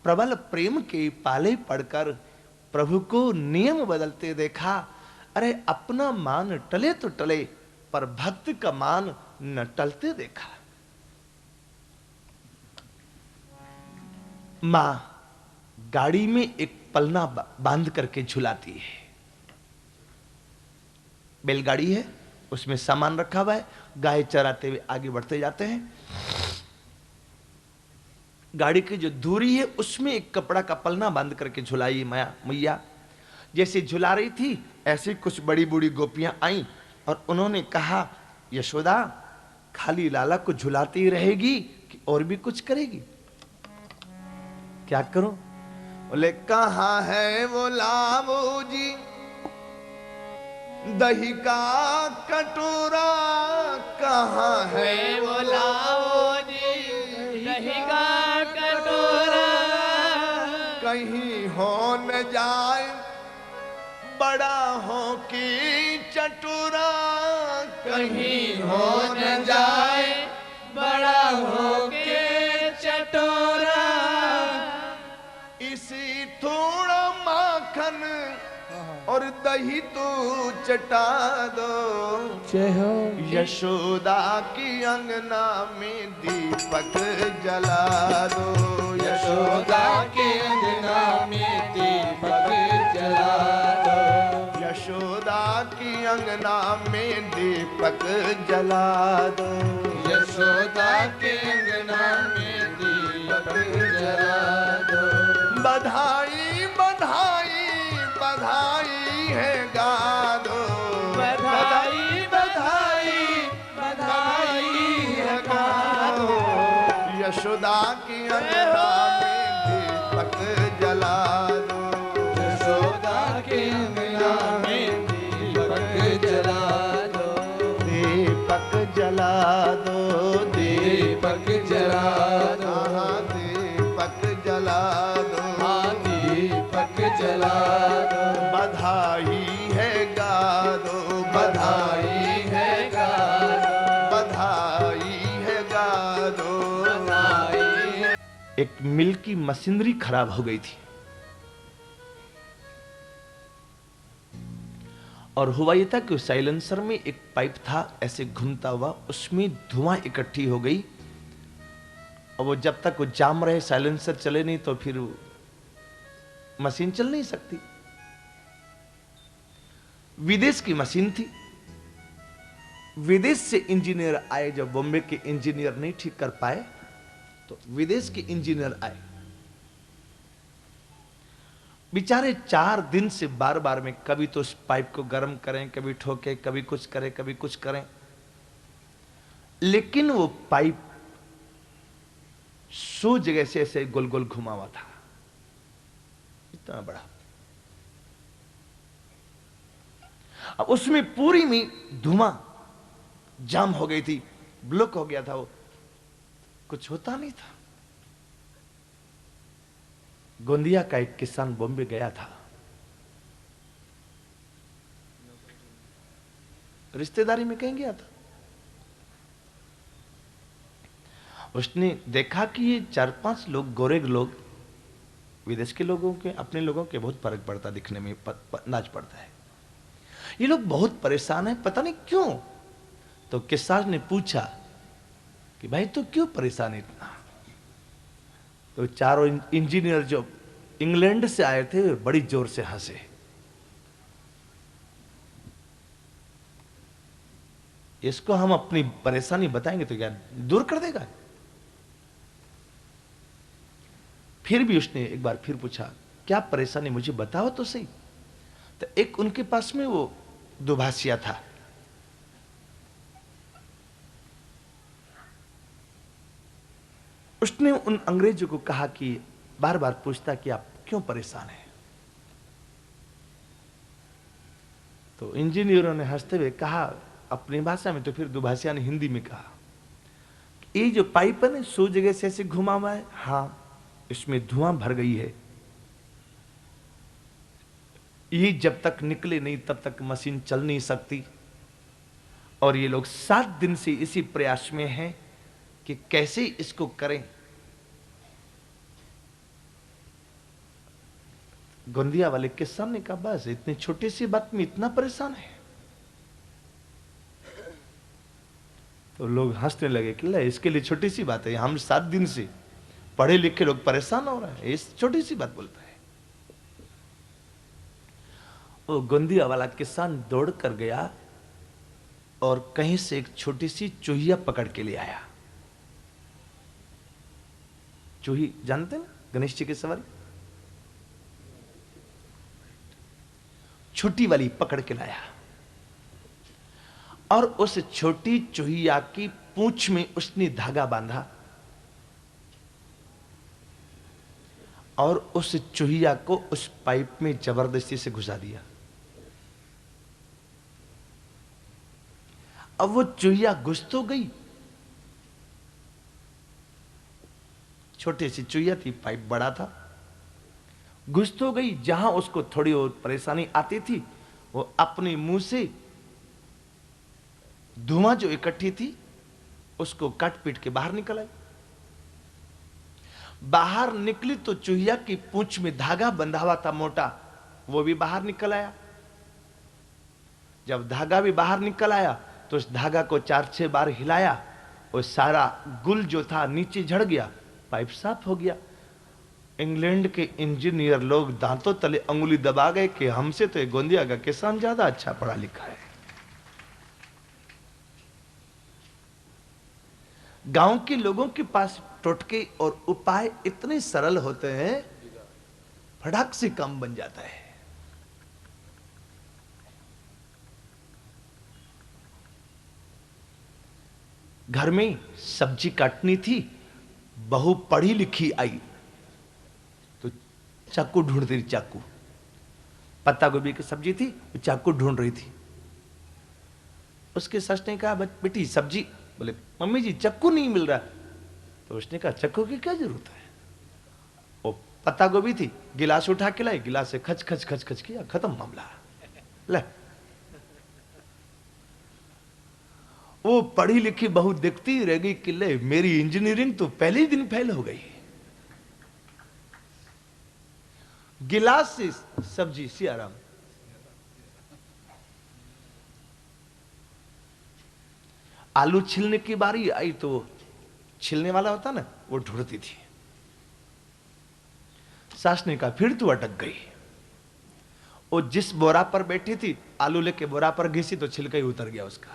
प्रबल प्रेम के पाले पड़कर प्रभु को नियम बदलते देखा। अरे अपना मान टले तो टले, पर भक्त का मान न टलते देखा। मां गाड़ी में एक पलना बांध करके झुलाती है। बैलगाड़ी है, उसमें सामान रखा हुआ है, गाय चराते हुए आगे बढ़ते जाते हैं। गाड़ी की जो धुरी है उसमें एक कपड़ा का पलना बांध करके झुलाई मैया। जैसे झुला रही थी, ऐसे कुछ बड़ी बूढ़ी गोपियां आईं और उन्होंने कहा, यशोदा खाली लाला को झुलाती रहेगी कि और भी कुछ करेगी? क्या करो? बोले, कहाँ है वो लावो जी दही का कटोरा, कहाँ है वो लावो जी दही का कटोरा, कहीं हो न जाए बड़ा हो की चटोरा, कहीं हो न जाए बड़ा हो के चटोरा। इसी थोड़ा माखन और दही तो चटा दो, यशोदा की अंगना में दीपक जला दो, यशोदा के अंगना में दीपक जला दो, यशोदा की अंगना में दीपक जला दो, यशोदा के अंगना में दीपक जला दो। बधाई बधाई बधाई है गा दो, बधाई बधाई बधाई है गा दो, यशोदा की अंगना में दीपक जला जला दो, हाँ दीपक जला दो, हाँ दीपक जला दो, बधाई है गा दो, बधाई है गा दो, बधाई है गा दो। बधाई है। एक मिल की मशीनरी खराब हो गई थी और हुआ ये था कि उस साइलेंसर में एक पाइप था ऐसे घूमता हुआ, उसमें धुआं इकट्ठी हो गई और वो जब तक वो जाम रहे, साइलेंसर चले नहीं तो फिर मशीन चल नहीं सकती। विदेश की मशीन थी, विदेश से इंजीनियर आए, जब बॉम्बे के इंजीनियर नहीं ठीक कर पाए तो विदेश के इंजीनियर आए। बेचारे 4 दिन से बार बार में कभी तो उस पाइप को गर्म करें, कभी ठोके, कभी कुछ करें, कभी कुछ करें, लेकिन वो पाइप 100 जगह से ऐसे गोल गोल घुमा हुआ था, इतना बड़ा। अब उसमें पूरी में धुआं जाम हो गई थी, ब्लॉक हो गया था, वो कुछ होता नहीं था। गोंदिया का एक किसान बॉम्बे गया था, रिश्तेदारी में कहीं गया था। उसने देखा कि ये 4-5 लोग, गोरे लोग, विदेश के लोगों के अपने लोगों के बहुत फर्क पड़ता दिखने में, अंदाज पड़ता है। ये लोग बहुत परेशान हैं, पता नहीं क्यों। तो किसान ने पूछा कि भाई तो क्यों परेशान है इतना? तो चारों इंजीनियर जो इंग्लैंड से आए थे वे बड़ी जोर से हंसे। इसको हम अपनी परेशानी बताएंगे तो क्या दूर कर देगा? फिर भी उसने एक बार फिर पूछा, क्या परेशानी मुझे बताओ तो सही। तो एक उनके पास में वो दुभाषिया था, उसने उन अंग्रेजों को कहा कि बार बार पूछता कि आप क्यों परेशान हैं। तो इंजीनियरों ने हंसते हुए कहा अपनी भाषा में, तो फिर दुभाषिया ने हिंदी में कहा, ये जो पाइप है ना 100 जगह से ऐसे घुमा हुआ है, हाँ इसमें धुआं भर गई है, ये जब तक निकले नहीं तब तक मशीन चल नहीं सकती। और ये लोग 7 दिन से इसी प्रयास में हैं कि कैसे इसको करें। गोंदिया वाले किसान ने कहा बस इतनी छोटी सी बात में इतना परेशान है? तो लोग हंसने लगे कि ले इसके लिए छोटी सी बात है, हम 7 दिन से पढ़े लिखे लोग परेशान हो रहे हैं, इस छोटी सी बात बोलता है। वो गोंदिया वाला किसान दौड़ कर गया और कहीं से एक छोटी सी चूहिया पकड़ के ले आया। चूही जानते ना, गणेश जी की सवारी, छोटी वाली पकड़ के लाया और उस छोटी चूहिया की पूंछ में उसने धागा बांधा और उस चूहिया को उस पाइप में जबरदस्ती से घुसा दिया। अब वो चूहिया घुस तो गई, छोटी सी चूहिया थी, पाइप बड़ा था, घुस तो गई। जहां उसको थोड़ी और परेशानी आती थी वो अपने मुंह से धुआं जो इकट्ठी थी उसको काट पीट के बाहर निकल आई। बाहर निकली तो चूहिया की पूंछ में धागा बंधा हुआ था मोटा, वो भी बाहर निकल आया। जब धागा भी बाहर निकल आया तो उस धागा को 4-6 बार हिलाया, वो सारा गुल जो था नीचे झड़ गया, पाइप साफ हो गया। इंग्लैंड के इंजीनियर लोग दांतों तले अंगुली दबा गए कि हमसे तो ये गोंदिया का किसान ज्यादा अच्छा पढ़ा लिखा है। गांव के लोगों के पास टोटके और उपाय इतने सरल होते हैं, फटाक से काम बन जाता है। घर में सब्जी काटनी थी, बहू पढ़ी लिखी आई तो चाकू ढूंढ रही, चाकू, पत्ता गोभी की सब्जी थी, वो चाकू ढूंढ रही थी। उसके सच ने कहा बेटी सब्जी, बोले मम्मी जी चाकू नहीं मिल रहा। तो उसने कहा चक्कू की क्या जरूरत है, वो पत्ता गोभी थी, गिलास उठा के लाई, गिलास से खच खच खच खच किया, खत्म मामला। ले, वो पढ़ी लिखी बहू दिखती रह गई कि ले मेरी इंजीनियरिंग तो पहले ही दिन फेल हो गई। गिलास से सब्जी, सियाराम। आलू छीलने की बारी आई तो छीलने वाला होता ना, वो ढूंढती थी। सास ने कहा फिर तू अटक गई। वो जिस बोरा पर बैठी थी, आलू लेके बोरा पर घिसी तो छिलका ही उतर गया उसका।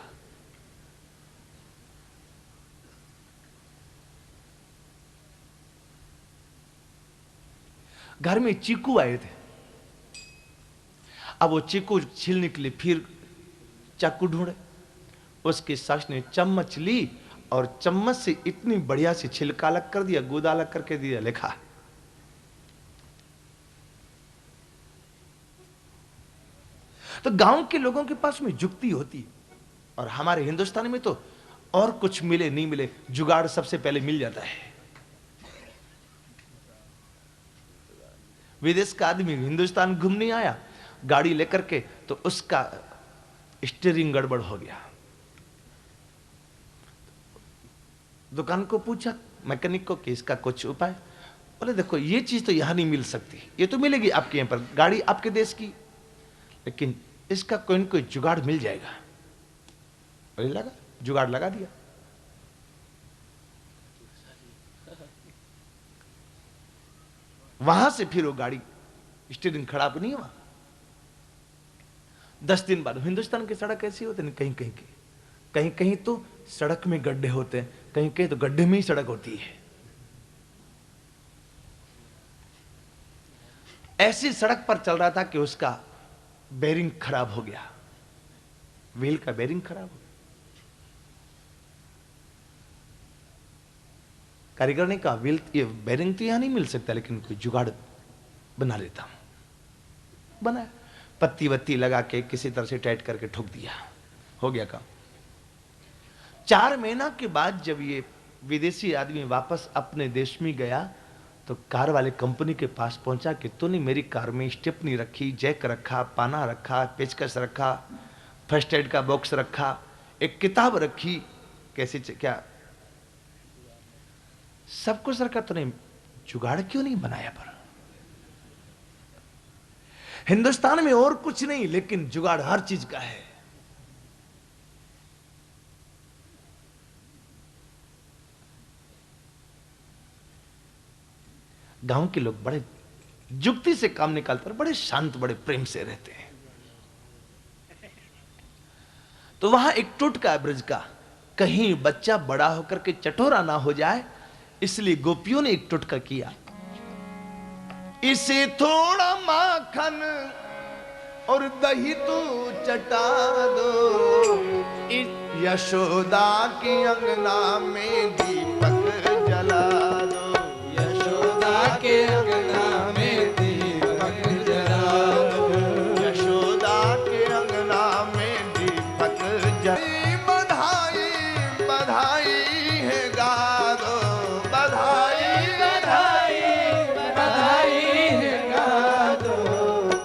घर में चीकू आए थे, अब वो चीकू छीलने के लिए फिर चाकू ढूंढे। उसकी सास ने चम्मच ली और चम्मच से इतनी बढ़िया से छिलका अलग कर दिया, गूदा अलग करके दिया, लिखा तो गांव के लोगों के पास में जुक्ति होती, और हमारे हिंदुस्तान में तो और कुछ मिले नहीं मिले, जुगाड़ सबसे पहले मिल जाता है। विदेश का आदमी हिंदुस्तान घूमने आया गाड़ी लेकर के, तो उसका स्टीयरिंग गड़बड़ हो गया। दुकान को पूछा मैकेनिक को कि इसका कुछ उपाय। बोले देखो ये चीज तो यहां नहीं मिल सकती, ये तो मिलेगी आपके यहां पर, गाड़ी आपके देश की, लेकिन इसका कोई न कोई जुगाड़ मिल जाएगा। बोले लगा, जुगाड़ लगा दिया। वहां से फिर वो गाड़ी स्टीयरिंग खराब नहीं हुआ। 10 दिन बाद हिंदुस्तान की सड़क ऐसी होती है, कहीं कहीं की, कहीं कहीं तो सड़क में गड्ढे होते हैं, कहीं कहीं तो गड्ढे में ही सड़क होती है। ऐसी सड़क पर चल रहा था कि उसका बेरिंग खराब हो गया, व्हील का बेरिंग खराब हो गया। कारीगर ने कहा व्हील, ये बेरिंग तो यहां नहीं मिल सकता, लेकिन कोई जुगाड़ बना लेता हूं। बनाया, पत्ती वत्ती लगा के किसी तरह से टाइट करके ठोक दिया, हो गया काम। 4 महीना के बाद जब ये विदेशी आदमी वापस अपने देश में गया, तो कार वाले कंपनी के पास पहुंचा कि तूने मेरी कार में स्टेपनी रखी, जैक रखा, पाना रखा, पेचकस रखा, फर्स्ट एड का बॉक्स रखा, एक किताब रखी, कैसे क्या सब कुछ रखा, तूने जुगाड़ क्यों नहीं बनाया? पर हिंदुस्तान में और कुछ नहीं, लेकिन जुगाड़ हर चीज का है। गांव के लोग बड़े जुक्ति से काम निकालते हैं, बड़े शांत, बड़े प्रेम से रहते हैं। तो वहां एक टोटका है ब्रज का, कहीं बच्चा बड़ा होकर के चटोरा ना हो जाए, इसलिए गोपियों ने एक टोटका किया। इसे थोड़ा माखन और दही तू चटा दो, यशोदा की अंगना में दीपक जला दो, यशोदा के अंगना में दीपक जला दो, यशोदा के अंगना में दीपक जला। बधाई बधाई है गा दो, बधाई बधाई बधाई है गा दो,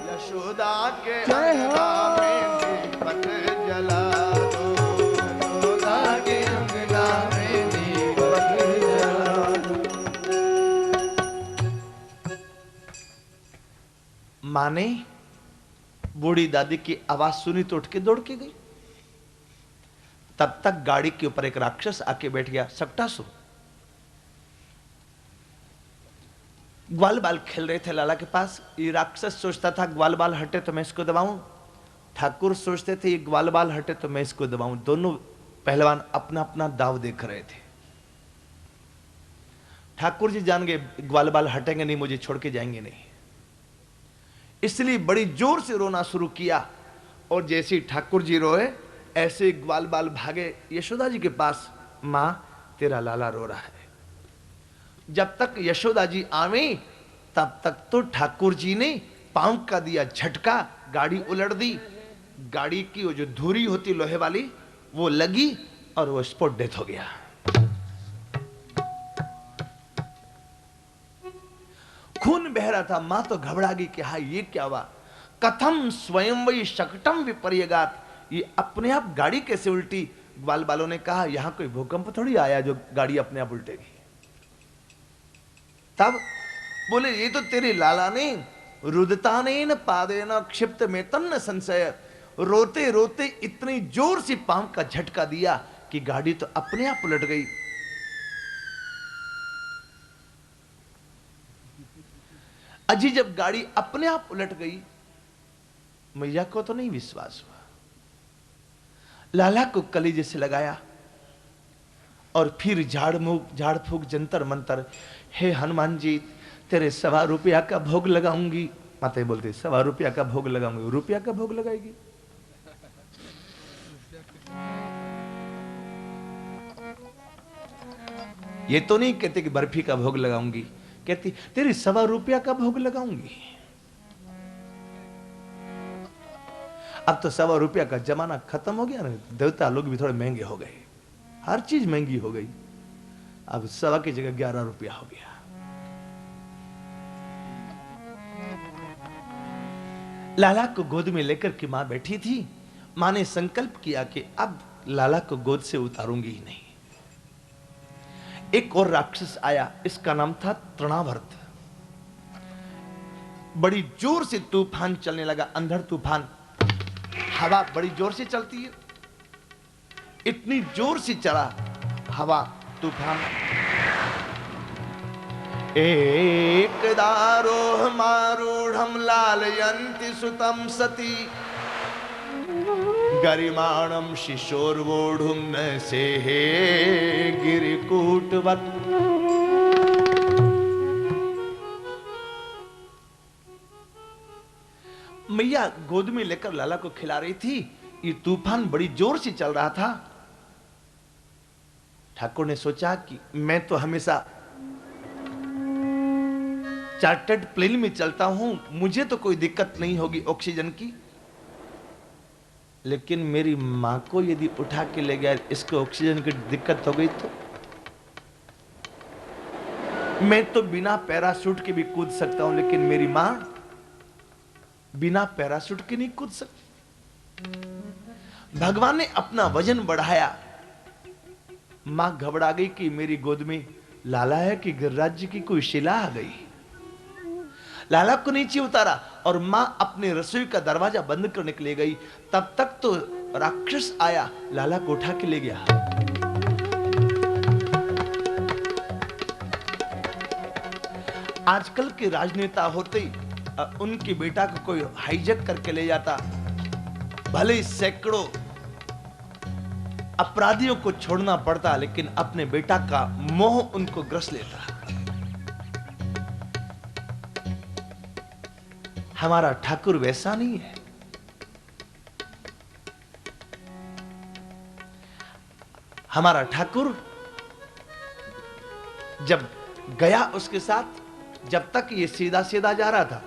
यशोदा के अंगना में दीपक जला दो, यशोदा के अंगना में दीपक जला दो। माँ ने बूढ़ी दादी की आवाज सुनी तो उठ के दौड़ के गई। तब तक गाड़ी के ऊपर एक राक्षस आके बैठ गया, सक्टासुर। ग्वाल बाल खेल रहे थे लाला के पास। ये राक्षस सोचता था ग्वाल बाल हटे तो मैं इसको दबाऊं, ठाकुर सोचते थे ये ग्वाल बाल हटे तो मैं इसको दबाऊं। दोनों पहलवान अपना अपना दाव देख रहे थे। ठाकुर जी जान गए ग्वाल बाल हटेंगे नहीं, मुझे छोड़ के जाएंगे नहीं, इसलिए बड़ी जोर से रोना शुरू किया। और जैसे ही ठाकुर जी रोए, ऐसे ग्वाल बाल भागे यशोदा जी के पास, मां तेरा लाला रो रहा है। जब तक यशोदा जी आवे तब तक तो ठाकुर जी ने पांव का दिया झटका, गाड़ी उलट दी। गाड़ी की वो जो धुरी होती लोहे वाली वो लगी और वो स्पॉट डेथ हो गया। खून बह रहा था। मां तो घबरा गई कि हाँ ये क्या हुआ। कथम स्वयं वही शकटम विपर्यगात, ये अपने आप गाड़ी कैसे उल्टी। ग्वाल बालों ने कहा यहां कोई भूकंप थोड़ी आया जो गाड़ी अपने आप उल्टेगी। तब बोले ये तो तेरे लाला ने रुदतानेन पादेन क्षिप्त में तन्न संशय, रोते रोते इतनी जोर से पांव का झटका दिया कि गाड़ी तो अपने आप उलट गई। अजी जब गाड़ी अपने आप उलट गई, मैया को तो नहीं विश्वास हुआ। लाला को कलेजे से लगाया और फिर झाड़ फूक जंतर मंतर, हे हनुमान जी तेरे 1.25 रुपया का भोग लगाऊंगी। माता बोलते 1.25 रुपया का भोग लगाऊंगी, रुपया का भोग लगाएगी। ये तो नहीं कहते कि बर्फी का भोग लगाऊंगी, कहती तेरी 1.25 रुपया का भोग लगाऊंगी। अब तो 1.25 रुपया का जमाना खत्म हो गया ना, देवता लोग भी थोड़े महंगे हो गए, हर चीज महंगी हो गई। अब 1.25 की जगह 11 रुपया हो गया। लाला को गोद में लेकर के मां बैठी थी। मां ने संकल्प किया कि अब लाला को गोद से उतारूंगी ही नहीं। एक और राक्षस आया, इसका नाम था तृणावर्त। बड़ी जोर से तूफान चलने लगा, अंधड़ तूफान। हवा बड़ी जोर से चलती है, इतनी जोर से चला हवा तूफान। एक दारोह मारूढ़ लालयन्ति सुतम सती, गरिमाणम शिशोर्वोढ़ुम न से गिरिकूटवत्। मैया गोद में लेकर लाला को खिला रही थी। ये तूफान बड़ी जोर से चल रहा था। ठाकुर ने सोचा कि मैं तो हमेशा चार्टर्ड प्लेन में चलता हूं, मुझे तो कोई दिक्कत नहीं होगी ऑक्सीजन की, लेकिन मेरी मां को यदि उठा के ले गया, इसको ऑक्सीजन की दिक्कत हो गई तो मैं तो बिना पैराशूट के भी कूद सकता हूं, लेकिन मेरी मां बिना पैराशूट के नहीं कूद सकती। भगवान ने अपना वजन बढ़ाया। मां घबरा गई कि मेरी गोद में लाला है कि गिरिराज जी की कोई शिला आ गई। लाला को नीचे उतारा और मां अपने रसोई का दरवाजा बंद करने के लिए गई। तब तक तो राक्षस आया, लाला को उठा के ले गया। आजकल के राजनेता होते ही उनके बेटा को कोई हाईजैक करके ले जाता, भले ही सैकड़ों अपराधियों को छोड़ना पड़ता, लेकिन अपने बेटा का मोह उनको ग्रस लेता। हमारा ठाकुर वैसा नहीं है। हमारा ठाकुर जब गया उसके साथ, जब तक ये सीधा सीधा जा रहा था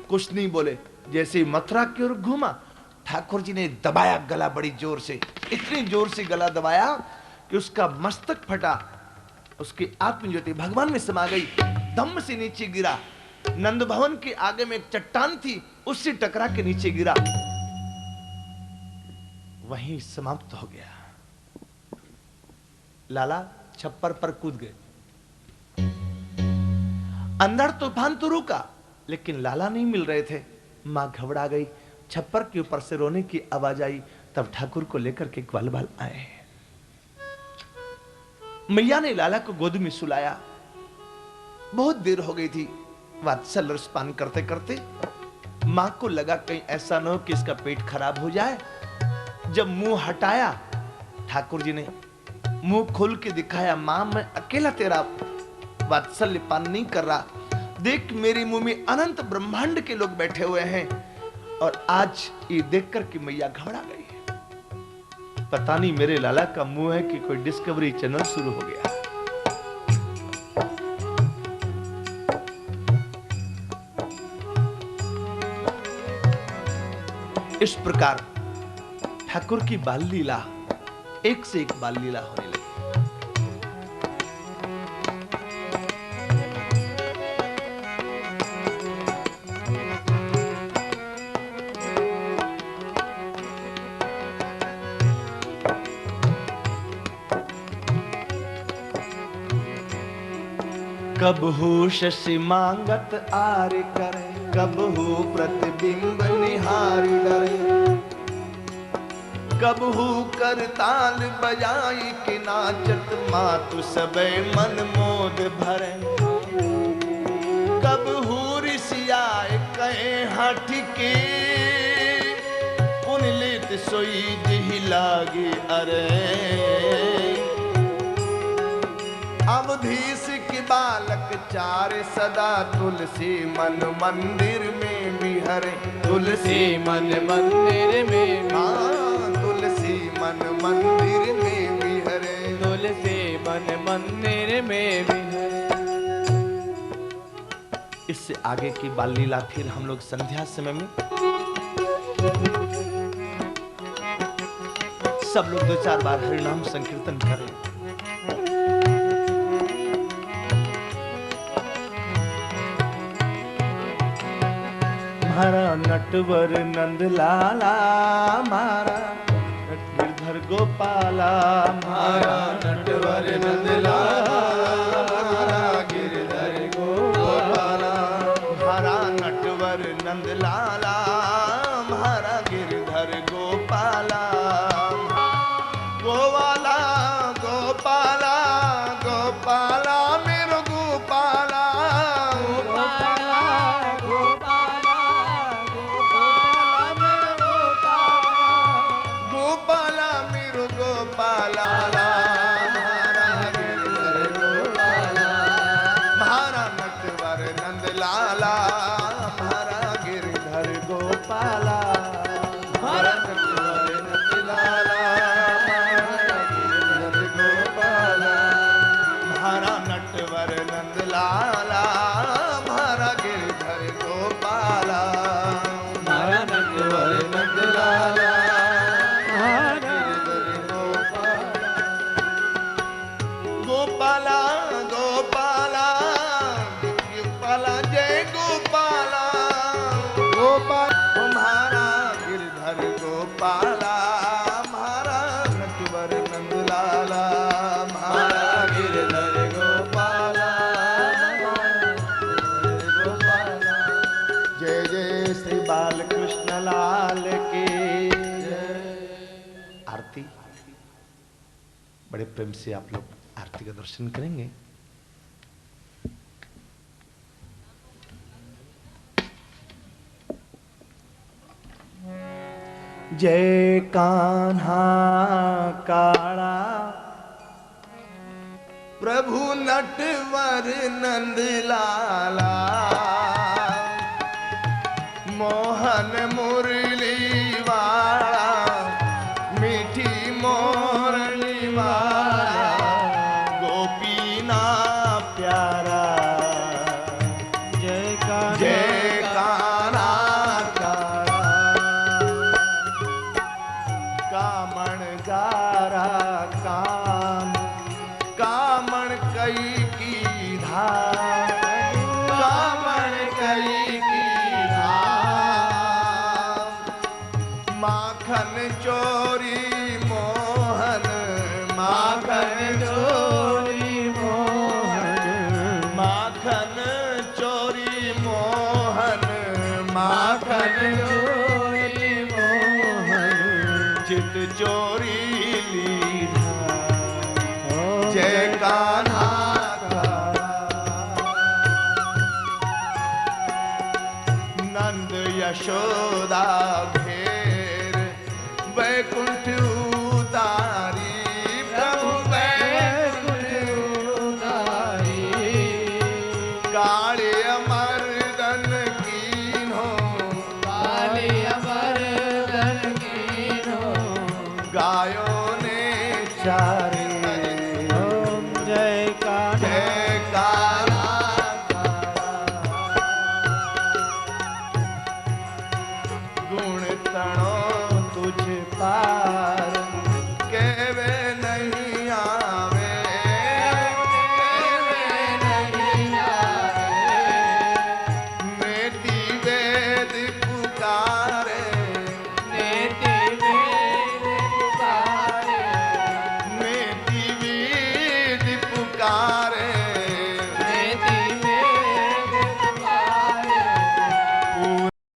कुछ नहीं बोले। जैसे ही मथुरा की ओर घूमा, ठाकुर जी ने दबाया गला बड़ी जोर से, इतनी जोर से गला दबाया कि उसका मस्तक फटा। उसकी आत्मज्योति भगवान में समा गई, दम से नीचे गिरा। नंद भवन के आगे में एक चट्टान थी, उससे टकरा के नीचे गिरा, वहीं समाप्त हो गया। लाला छप्पर पर कूद गए। अंधड़ तूफान तो रुका, लेकिन लाला नहीं मिल रहे थे। मां घबरा गई, छप्पर के ऊपर से रोने की आवाज आई। तब ठाकुर को लेकर के ग्वाल बाल आए। मैया ने लाला को गोद में सुलाया। बहुत देर हो गई थी वात्सल्य रसपान करते करते। मां को लगा कहीं ऐसा न हो कि इसका पेट खराब हो जाए। जब मुंह हटाया, ठाकुर जी ने मुंह खोल के दिखाया, मां मैं अकेला तेरा वात्सल्य पान नहीं कर रहा, देख मेरे मुंह में अनंत ब्रह्मांड के लोग बैठे हुए हैं। और आज ये देख कर के मैया घबरा गई। पता नहीं मेरे लाला का मुंह है कि कोई डिस्कवरी चैनल शुरू हो गया। इस प्रकार ठाकुर की बाल लीला एक से एक बाल लीला होने लगी। कबहू शशि मांगत आर करे, कबहू प्रतिबिंब निहारी डरे, कबहू करताल बजाई कि नाचत मातु सबे मन मोद भरे, कबहू ऋषियाए कहे हठ के पुनलित सोई जिहि लागे अरे, अवधीश की बालक चार सदा तुलसी मन मंदिर में बिहरे, तुलसी मन मंदिर में हाँ तुलसी मन मंदिर में बिहरे, तुलसी मन मंदिर में भी है। इससे आगे की बाल लीला फिर हम लोग संध्या समय में सब लोग 2-4 बार हरिनाम संकीर्तन करें। मारा नटवर नंद लाला, मारा गिरधर गोपाला, मारा नटवर नंद लाला, मारा गिरधर गोपाला, मारा नटवर नंद लाला, मारा गिरधर गोपाला, गोवाला गोपाला गोपाला मेरो गोपाला, गोपाला गोपाला गोपाला मेरो गोपाला, गोपाला मेरो गोपाला, मारा गिरधर गोपाला, मारा नटवर नंद लाला, मारा गिरधर गोपाला, मारा नटवर नंद लाला, मारा गिरधर गोपाला, मारा नटवर नंद लाला, मारा गिरधर गोपाला, मारा नटवर नंद लाला, मारा गिरधर गोपाला, गोपाला गोपाला गोपाला जय गोपाला, गोपाल मारा गिरधर गोपाला, मारा नटवर नंद लाला, मारा गिरधर गोपाला, गोपाला, जय जय श्री बालकृष्ण लाल की आरती। बड़े प्रेम से आप लोग आरती का दर्शन करेंगे। जय कान्हा काड़ा प्रभु नटवर नंद लाला, मोहन मुरली वाला, मीठी मोरली वाला, गोपीना प्यारा, जय कान्हा जय कान्हा काड़ा, कामण गारा कान, कामण कई की धार, कामण कई की धार, माखन चोरी मोहन, माखन चोरी मोहन, माखन चोरी मोहन, माखन चोरी मोहन, चित चोरी लीला, जय कान्हा काड़ा, नंद यशोदा घेर वैकुंठ